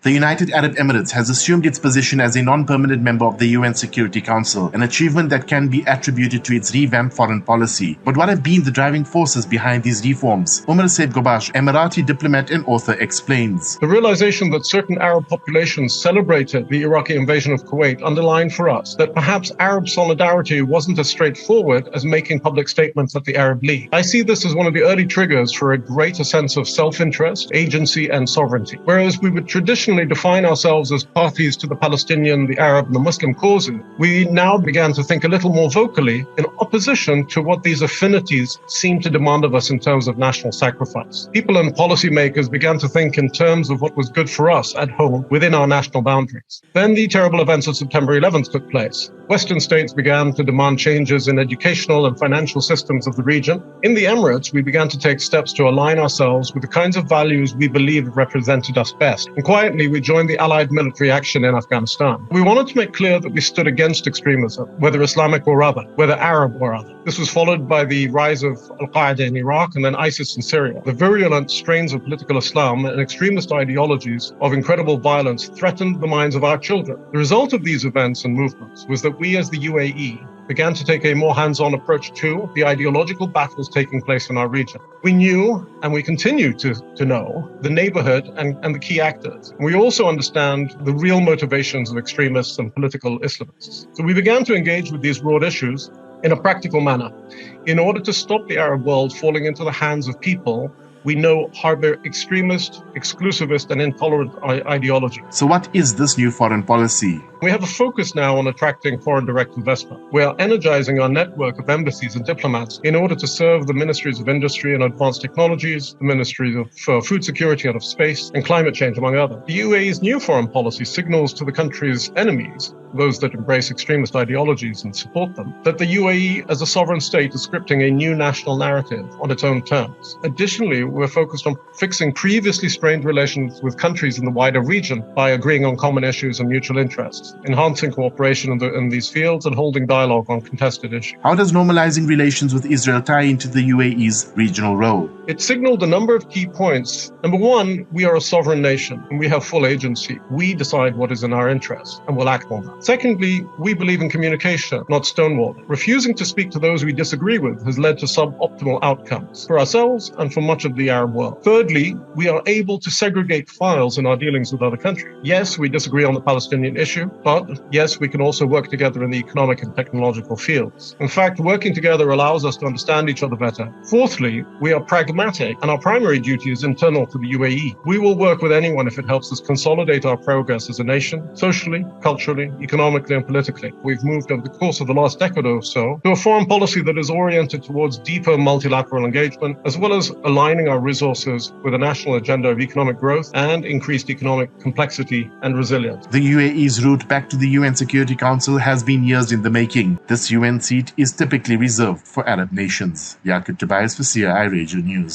The United Arab Emirates has assumed its position as a non-permanent member of the UN Security Council, an achievement that can be attributed to its revamped foreign policy. But what have been the driving forces behind these reforms? Umar Said Gobash, Emirati diplomat and author, explains. The realization that certain Arab populations celebrated the Iraqi invasion of Kuwait underlined for us that perhaps Arab solidarity wasn't as straightforward as making public statements at the Arab League. I see this as one of the early triggers for a greater sense of self-interest, agency, and sovereignty. Whereas we would traditionally define ourselves as parties to the Palestinian, the Arab, and the Muslim causes, we now began to think a little more vocally in opposition to what these affinities seem to demand of us in terms of national sacrifice. People and policymakers began to think in terms of what was good for us at home within our national boundaries. Then the terrible events of September 11th took place. Western states began to demand changes in educational and financial systems of the region. In the Emirates, we began to take steps to align ourselves with the kinds of values we believed represented us best. And quietly, we joined the Allied military action in Afghanistan. We wanted to make clear that we stood against extremism, whether Islamic or other, whether Arab or other. This was followed by the rise of Al-Qaeda in Iraq and then ISIS in Syria. The virulent strains of political Islam and extremist ideologies of incredible violence threatened the minds of our children. The result of these events and movements was that we as the UAE began to take a more hands-on approach to the ideological battles taking place in our region. We knew, and we continue to know, the neighborhood and the key actors. We also understand the real motivations of extremists and political Islamists. So we began to engage with these broad issues in a practical manner in order to stop the Arab world falling into the hands of people we know harbor extremist, exclusivist, and intolerant ideology. So what is this new foreign policy? We have a focus now on attracting foreign direct investment. We are energizing our network of embassies and diplomats in order to serve the ministries of industry and advanced technologies, the ministries of food security and of space, and climate change, among others. The UAE's new foreign policy signals to the country's enemies, those that embrace extremist ideologies and support them, that the UAE as a sovereign state is scripting a new national narrative on its own terms. Additionally, we're focused on fixing previously strained relations with countries in the wider region by agreeing on common issues and mutual interests, enhancing cooperation in these fields, and holding dialogue on contested issues. How does normalizing relations with Israel tie into the UAE's regional role? It signaled a number of key points. Number one, we are a sovereign nation and we have full agency. We decide what is in our interest and will act on that. Secondly, we believe in communication, not stonewalling. Refusing to speak to those we disagree with has led to suboptimal outcomes for ourselves and for much of the Arab world. Thirdly, we are able to segregate files in our dealings with other countries. Yes, we disagree on the Palestinian issue, but yes, we can also work together in the economic and technological fields. In fact, working together allows us to understand each other better. Fourthly, we are pragmatic, and our primary duty is internal to the UAE. We will work with anyone if it helps us consolidate our progress as a nation, socially, culturally, economically, and politically. We've moved over the course of the last decade or so to a foreign policy that is oriented towards deeper multilateral engagement, as well as aligning our resources with a national agenda of economic growth and increased economic complexity and resilience. The UAE's route back to the UN Security Council has been years in the making. This UN seat is typically reserved for Arab nations. Yaqut Tobias for CRI Radio News.